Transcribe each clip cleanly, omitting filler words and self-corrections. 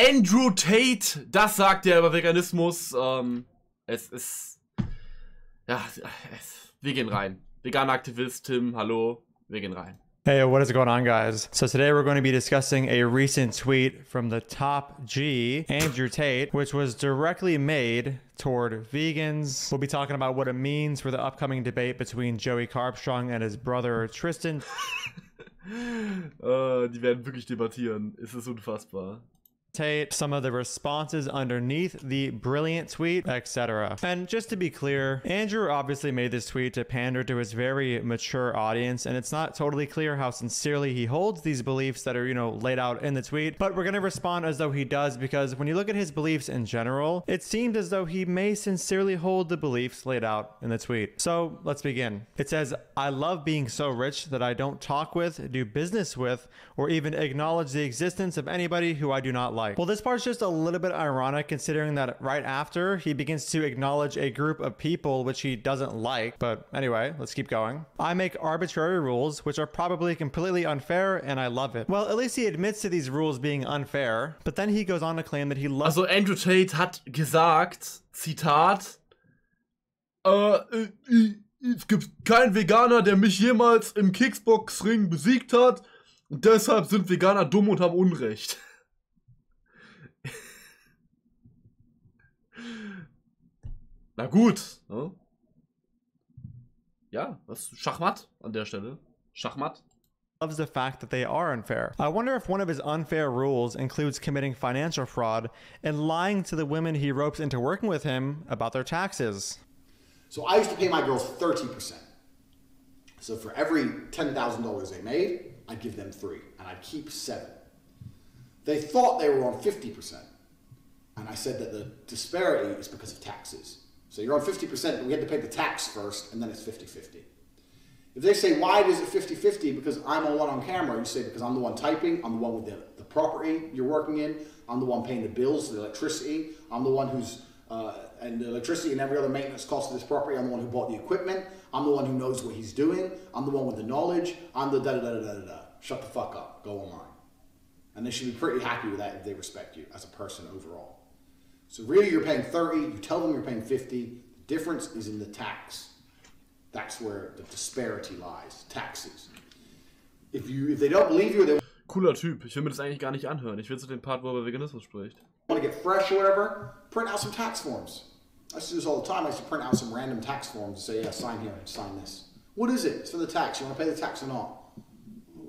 Andrew Tate, das sagt er über Veganismus. Es ist... Ja, wir gehen rein. Veganer Aktivist, Tim, hallo, wir gehen rein. Hey, what is going on, guys? So today we're going to be discussing a recent tweet from the top G, Andrew Tate, which was directly made toward vegans. We'll be talking about what it means for the upcoming debate between Joey Carbstrong and his brother Tristan. Die werden wirklich debattieren. Es ist unfassbar. Tate, some of the responses underneath the brilliant tweet, etc. And just to be clear, Andrew obviously made this tweet to pander to his very mature audience, and it's not totally clear how sincerely he holds these beliefs that are, you know, laid out in the tweet, but we're going to respond as though he does, because when you look at his beliefs in general, it seemed as though he may sincerely hold the beliefs laid out in the tweet. So let's begin. It says, "I love being so rich that I don't talk with, do business with, or even acknowledge the existence of anybody who I do not like." Well, this part's just a little bit ironic considering that right after he begins to acknowledge a group of people which he doesn't like. But anyway, let's keep going. "I make arbitrary rules which are probably completely unfair and I love it." Well, at least he admits to these rules being unfair, but then he goes on to claim that he loves... Also Andrew Tate hat gesagt, Zitat, es gibt keinen Veganer, der mich jemals im Kickboxring besiegt hat und deshalb sind Veganer dumm und haben Unrecht. Na gut, ne? Ja, was? Schachmatt an der Stelle. Schachmatt. Loves the fact that they are unfair. I wonder if one of his unfair rules includes committing financial fraud and lying to the women he ropes into working with him about their taxes. So I used to pay my girls 30%. So for every $10,000 they made, I'd give them 3, and I'd keep 7. They thought they were on 50%. And I said that the disparity is because of taxes. So you're on 50%, but we had to pay the tax first, and then it's 50-50. If they say, why is it 50-50? Because I'm the one on camera, you say, because I'm the one typing, I'm the one with the property you're working in, I'm the one paying the bills, the electricity, I'm the one who's, and the electricity and every other maintenance cost of this property, I'm the one who bought the equipment, I'm the one who knows what he's doing, I'm the one with the knowledge, I'm the da-da-da-da-da-da. Shut the fuck up, go online. And they should be pretty happy with that if they respect you as a person overall. So really you're paying 30, you tell them you're paying 50, the difference is in the tax. That's where the disparity lies, taxes. If they don't believe you, they Cooler Typ, ich will mir das eigentlich gar nicht anhören. Ich will zu dem Part, wo er über Veganismus spricht. want to get fresh or whatever, print out some tax forms. I used to do this all the time. I used to print out some random tax forms and say, yeah, sign here and sign this. What is it? It's for the tax. You want to pay the tax or not?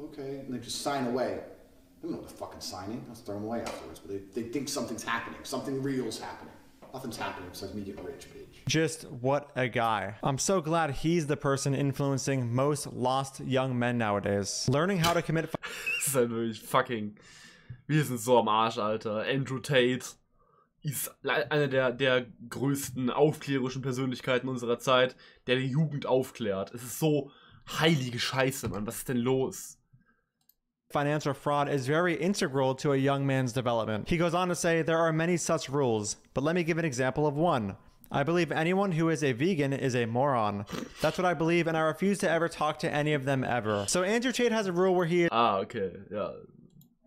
Okay, and they just sign away. I don't know what they're fucking signing. I'll throw them away afterwards. But they think something's happening. Something real's happening. Nothing's happening besides me getting rich, bitch. Just what a guy. I'm so glad he's the person influencing most lost young men nowadays. Learning how to commit... Das ist halt wirklich fucking... Wir sind so am Arsch, Alter. Andrew Tate ist einer der größten aufklärerischen Persönlichkeiten unserer Zeit, der die Jugend aufklärt. Es ist so heilige Scheiße, Mann. Was ist denn los? Financial fraud is very integral to a young man's development. He goes on to say, there are many such rules, but let me give an example of one. I believe anyone who is a vegan is a moron. That's what I believe, and I refuse to ever talk to any of them ever. So Andrew Tate has a rule where he Okay, ja.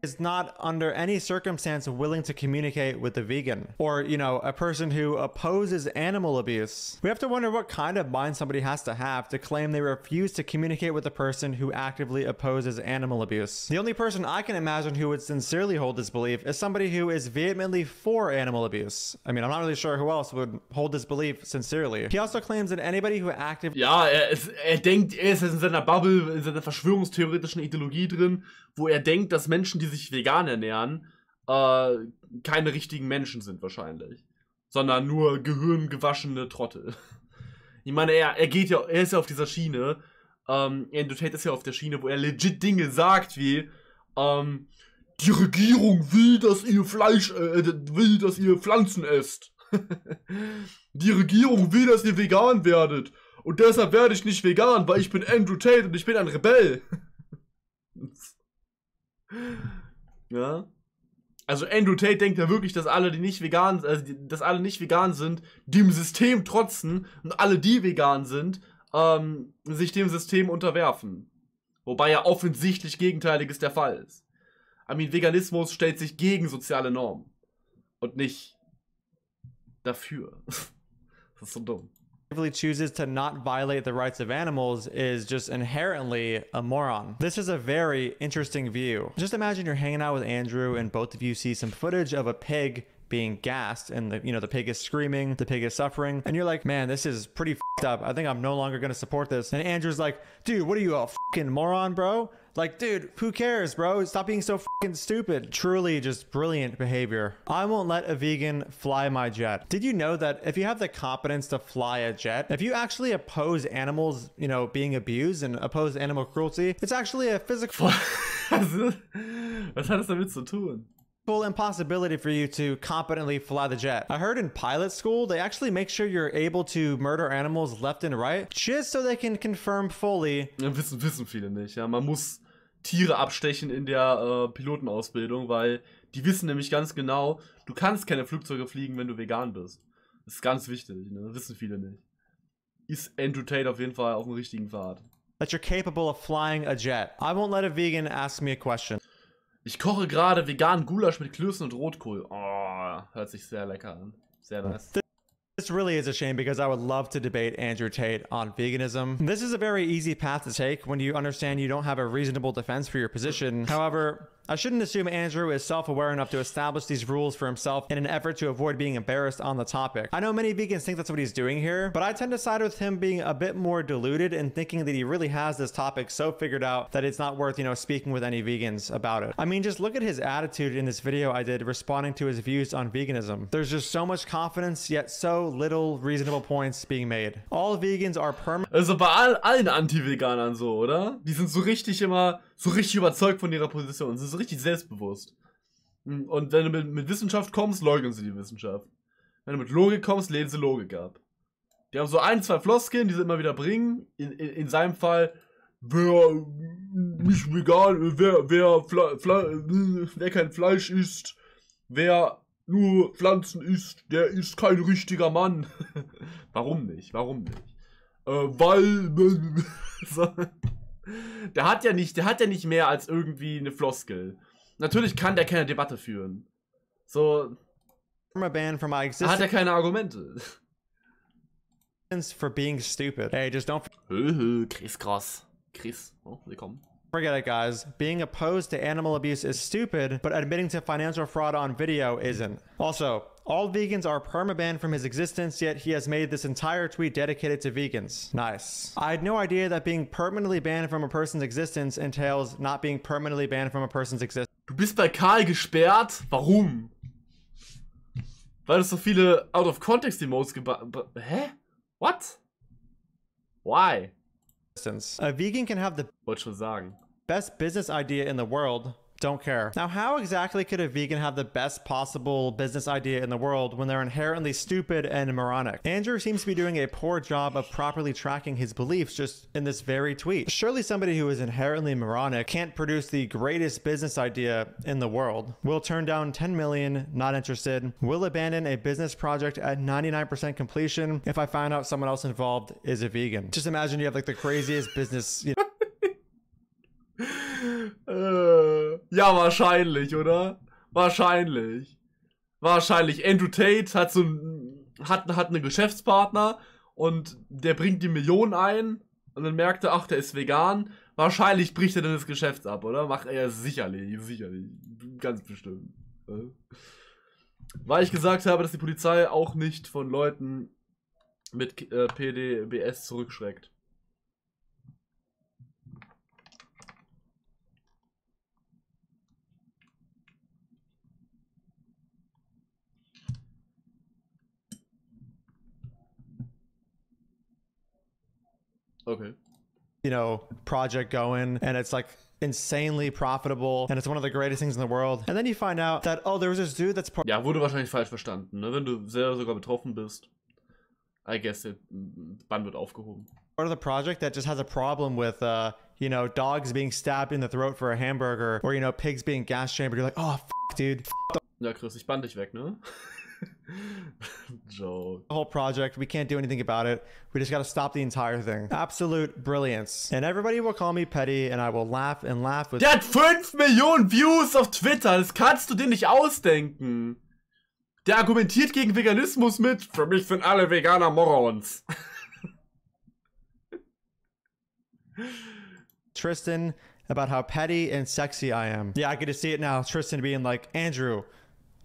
is not under any circumstance willing to communicate with the vegan, or, you know, a person who opposes animal abuse. We have to wonder what kind of mind somebody has to have to claim they refuse to communicate with a person who actively opposes animal abuse. The only person I can imagine who would sincerely hold this belief is somebody who is vehemently for animal abuse. I mean, I'm not really sure who else would hold this belief sincerely. He also claims that anybody who actively... Ja, er denkt, er ist in seiner Bubble, in seiner verschwörungstheoretischen Ideologie drin, wo er denkt, dass Menschen, die sich vegan ernähren, keine richtigen Menschen sind wahrscheinlich. Sondern nur gehirngewaschene Trottel. Ich meine, er ist ja auf dieser Schiene, Andrew Tate ist ja auf der Schiene, wo er legit Dinge sagt wie, die Regierung will, dass ihr will, dass ihr Pflanzen esst. Die Regierung will, dass ihr vegan werdet. Und deshalb werde ich nicht vegan, weil ich bin Andrew Tate und ich bin ein Rebell. Ja. Also Andrew Tate denkt ja wirklich, dass alle, die nicht vegan, dass alle nicht vegan sind, dem System trotzen und alle, die vegan sind, sich dem System unterwerfen. Wobei ja offensichtlich Gegenteiliges der Fall ist. I mean, Veganismus stellt sich gegen soziale Normen. Und nicht dafür. Das ist so dumm. Chooses to not violate the rights of animals is just inherently a moron. This is a very interesting view. Just imagine you're hanging out with Andrew and both of you see some footage of a pig being gassed and the pig is screaming, the pig is suffering, and you're like, man, this is pretty f***ed up. I think I'm no longer gonna support this. And Andrew's like, dude, what are you, a fucking moron, bro? Like, dude, who cares, bro? Stop being so fucking stupid. Truly just brilliant behavior. I won't let a vegan fly my jet. Did you know that if you have the competence to fly a jet, if you actually oppose animals, being abused and oppose animal cruelty, it's actually a physical Was hat das damit zu tun? impossibility for you to competently fly the jet. I heard in pilot school, they actually make sure you're able to murder animals left and right, just so they can confirm fully. Ja, wissen viele nicht. Ja, man muss Tiere abstechen in der Pilotenausbildung, weil die wissen nämlich ganz genau, du kannst keine Flugzeuge fliegen, wenn du vegan bist. Das ist ganz wichtig, ne? Das wissen viele nicht. Ist Andrew Tate auf jeden Fall auf dem richtigen Pfad. That you're capable of flying a jet. I won't let a vegan ask me a question. Ich koche gerade veganen Gulasch mit Klößen und Rotkohl. Oh, hört sich sehr lecker an. Sehr nice. This really is a shame because I would love to debate Andrew Tate on veganism. This is a very easy path to take when you understand you don't have a reasonable defense for your position. However, I shouldn't assume Andrew is self-aware enough to establish these rules for himself in an effort to avoid being embarrassed on the topic. I know many vegans think that's what he's doing here, but I tend to side with him being a bit more deluded and thinking that he really has this topic so figured out that it's not worth, speaking with any vegans about it. I mean, just look at his attitude in this video I did responding to his views on veganism. There's just so much confidence, yet so little reasonable points being made. All vegans are permanent. Also bei allen Anti-Veganern so, oder? Die sind so richtig überzeugt von ihrer Position. Sie sind so richtig selbstbewusst. Und wenn du mit Wissenschaft kommst, leugnen sie die Wissenschaft. Wenn du mit Logik kommst, lehnen sie Logik ab. Die haben so ein, zwei Floskeln, die sie immer wieder bringen. In seinem Fall, wer nicht vegan, wer kein Fleisch isst, wer nur Pflanzen isst, der ist kein richtiger Mann. Warum nicht? Warum nicht? Weil... so. Der hat ja nicht mehr als irgendwie eine Floskel. Natürlich kann der keine Debatte führen. So. Da hat er keine Argumente. For being stupid. Hey, just don't Chris Cross. Chris, willkommen. Forget it, guys. Being opposed to animal abuse is stupid, but admitting to financial fraud on video isn't. Also, all vegans are perma-banned from his existence, yet he has made this entire tweet dedicated to vegans. Nice. I had no idea that being permanently banned from a person's existence entails not being permanently banned from a person's existence. Du bist bei Karl gesperrt? Warum? Weil es so viele Out-of-Context-Emotes Hä? What? Why? A vegan can have the Wollte schon sagen. best business idea in the world, don't care. Now, how exactly could a vegan have the best possible business idea in the world when they're inherently stupid and moronic? Andrew seems to be doing a poor job of properly tracking his beliefs just in this very tweet. Surely somebody who is inherently moronic can't produce the greatest business idea in the world. Will turn down 10 million, not interested. Will abandon a business project at 99% completion if I find out someone else involved is a vegan. Just imagine you have like the craziest business, Ja, wahrscheinlich, oder? Wahrscheinlich. Andrew Tate hat hat einen Geschäftspartner und der bringt die Millionen ein und dann merkt er, ach, der ist vegan. Wahrscheinlich bricht er dann das Geschäft ab, oder? Macht er sicherlich. Ganz bestimmt. Weil ich gesagt habe, dass die Polizei auch nicht von Leuten mit PDBS zurückschreckt. Okay. Project going, and it's like insanely profitable, and it's one of the greatest things in the world. And then you find out that, oh, there was this dude that's ja, wurde wahrscheinlich falsch verstanden, ne? Wenn du selber sogar betroffen bist. I guess der Bann wird aufgehoben. part of the project that just has a problem with, dogs being stabbed in the throat for a hamburger, or, pigs being gas chambered. You're like, oh, dude. Ja, Chris, ich bann dich weg, ne? Joke. The whole project, we can't do anything about it. We just got to stop the entire thing. Absolute brilliance. And everybody will call me petty and I will laugh and laugh with... Der hat 5 Millionen Views auf Twitter, das kannst du dir nicht ausdenken. Der argumentiert gegen Veganismus mit, für mich sind alle Veganer Morons. Tristan about how petty and sexy I am. Yeah, I get to see it now. Tristan being like, Andrew,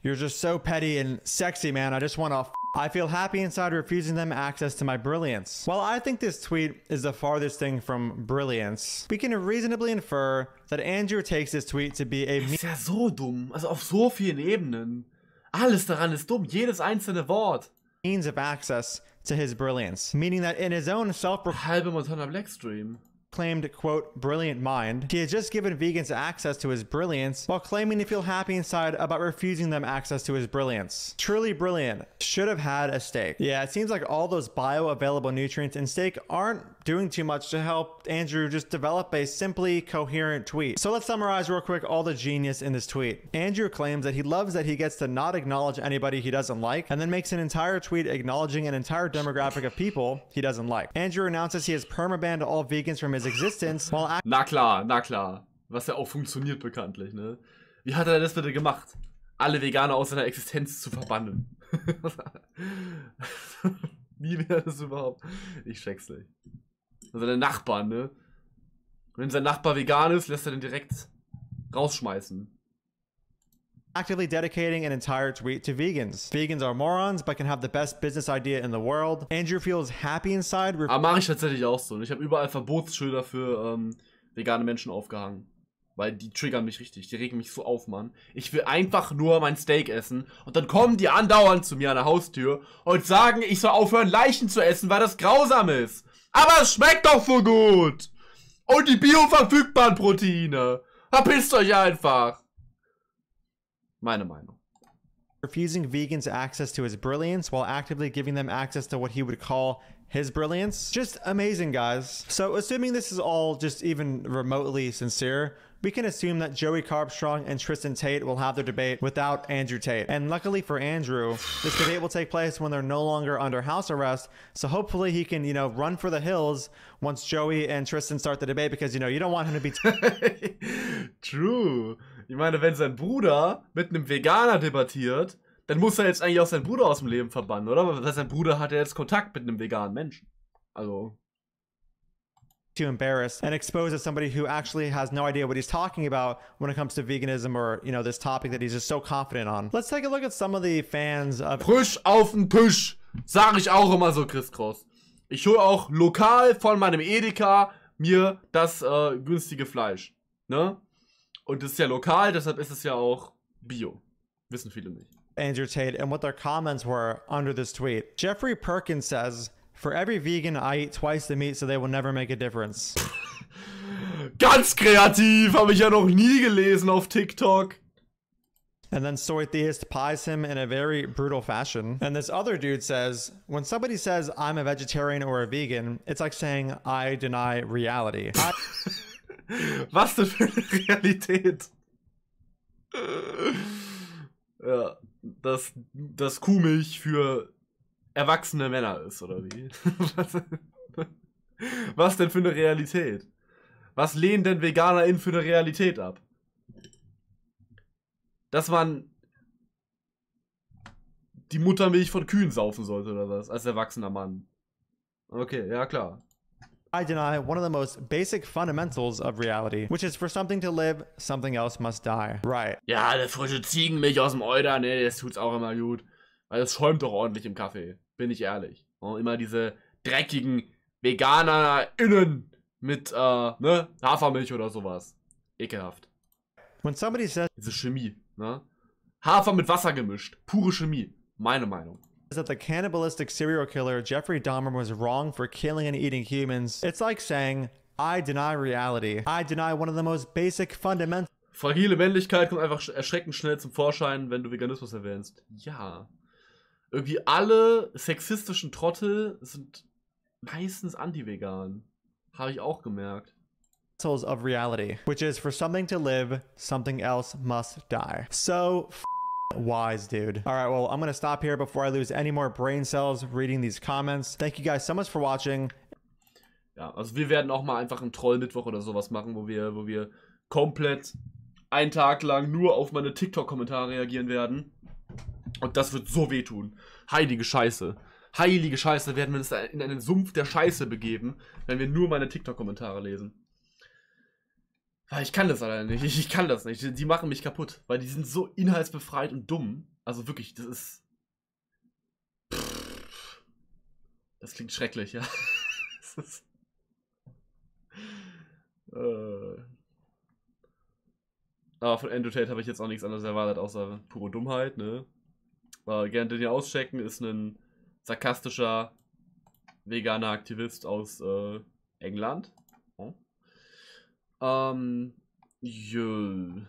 you're just so petty and sexy, man. I just want to... I feel happy inside refusing them access to my brilliance. While I think this tweet is the farthest thing from brilliance, we can reasonably infer that Andrew takes this tweet to be a... Ist ja so dumm. Also auf so vielen Ebenen. Alles daran ist dumm. Jedes einzelne Wort. means of access to his brilliance, meaning that in his own Halbe Montana Blackstream. claimed, quote, brilliant mind, he had just given vegans access to his brilliance while claiming to feel happy inside about refusing them access to his brilliance. Truly brilliant. Should have had a steak. Yeah, it seems like all those bioavailable nutrients in steak aren't doing too much to help Andrew just develop a simply coherent tweet. So let's summarize real quick all the genius in this tweet. Andrew claims that he loves that he gets to not acknowledge anybody he doesn't like, and then makes an entire tweet acknowledging an entire demographic of people he doesn't like. Andrew announces he has permabanned all vegans from his existence while Na klar, na klar. Was ja auch funktioniert bekanntlich, ne? Wie hat er das bitte gemacht? Alle Veganer aus seiner Existenz zu verbannen. Wie wäre das überhaupt? Ich check's nicht. Also der Nachbar, ne? Wenn sein Nachbar vegan ist, lässt er den direkt rausschmeißen. actively dedicating an entire tweet to vegans. Vegans are morons, but can have the best business idea in the world. Andrew feels happy inside. Aber mache ich tatsächlich auch so. Ich habe überall Verbotsschilder für vegane Menschen aufgehangen. Weil die triggern mich richtig. Die regen mich so auf, Mann. Ich will einfach nur mein Steak essen. Und dann kommen die andauernd zu mir an der Haustür und sagen, ich soll aufhören, Leichen zu essen, weil das grausam ist. Aber es schmeckt doch so gut. Und die bioverfügbaren Proteine. Verpisst euch einfach. Meine Meinung. Refusing vegans access to his brilliance while actively giving them access to what he would call his brilliance. Just amazing, guys. So assuming this is all just even remotely sincere, we can assume that Joey Carbstrong and Tristan Tate will have their debate without Andrew Tate. And luckily for Andrew, this debate will take place when they're no longer under house arrest. So hopefully he can, run for the hills once Joey and Tristan start the debate, because, you don't want him to be... True. Ich meine, wenn sein Bruder mit einem Veganer debattiert, dann muss er jetzt eigentlich auch seinen Bruder aus dem Leben verbannen, oder? Weil sein Bruder hat ja jetzt Kontakt mit einem veganen Menschen. Also... too embarrassed and expose as somebody who actually has no idea what he's talking about when it comes to veganism or, this topic that he's just so confident on. Let's take a look at some of the fans of... Frisch auf den Tisch, sag ich auch immer so, Chris Cross. Ich hole auch lokal von meinem Edeka mir das günstige Fleisch, ne? Und das ist ja lokal, deshalb ist es ja auch Bio. Wissen viele nicht. Andrew Tate and what their comments were under this tweet. Jeffrey Perkins says, "For every vegan, I eat twice the meat, so they will never make a difference." Ganz kreativ, habe ich ja noch nie gelesen auf TikTok. And then Soy Theist pies him in a very brutal fashion. And this other dude says, when somebody says, I'm a vegetarian or a vegan, it's like saying, I deny reality. Was denn für eine Realität? Ja, dass Kuhmilch für erwachsene Männer ist, oder wie? Was denn für eine Realität? Was lehnen denn VeganerInnen für eine Realität ab? Dass man die Muttermilch von Kühen saufen sollte, oder was? Als erwachsener Mann. Okay, ja klar. I deny one of the most basic fundamentals of reality, which is for something to live, something else must die. Right. Ja, der frische Ziegenmilch aus dem Euter, ne, das tut's auch immer gut. Weil es schäumt doch ordentlich im Kaffee. Bin ich ehrlich. Und immer diese dreckigen VeganerInnen mit, Hafermilch oder sowas. Ekelhaft. When somebody says Diese Chemie, ne? Hafer mit Wasser gemischt. Pure Chemie. Meine Meinung. that the cannibalistic serial killer Jeffrey Dahmer was wrong for killing and eating humans, it's like saying, I deny reality. I deny one of the most basic fundamentals. Fragile Männlichkeit kommt einfach erschreckend schnell zum Vorschein, wenn du Veganismus erwähnst. Ja. Irgendwie alle sexistischen Trottel sind meistens anti-vegan. Habe ich auch gemerkt. Of reality, which is for something to live, something else must die. So wise, dude. All right, well, I'm gonna stop here before I lose any more brain cells reading these comments. Thank you guys so much for watching. Ja, also wir werden auch mal einfach einen Troll-Mittwoch oder sowas machen, wo wir komplett einen Tag lang nur auf meine TikTok-Kommentare reagieren werden. Und das wird so wehtun. Heilige Scheiße. Heilige Scheiße, werden wir uns in einen Sumpf der Scheiße begeben, wenn wir nur meine TikTok-Kommentare lesen. Ich kann das leider nicht. Ich kann das nicht. Die machen mich kaputt. Weil die sind so inhaltsbefreit und dumm. Also wirklich, das ist... Das klingt schrecklich, ja. Das ist... Aber von Ende der Tate habe ich jetzt auch nichts anderes erwartet, außer pure Dummheit, ne? Gerne den hier auschecken, ist ein sarkastischer veganer Aktivist aus England. Oh. Jö.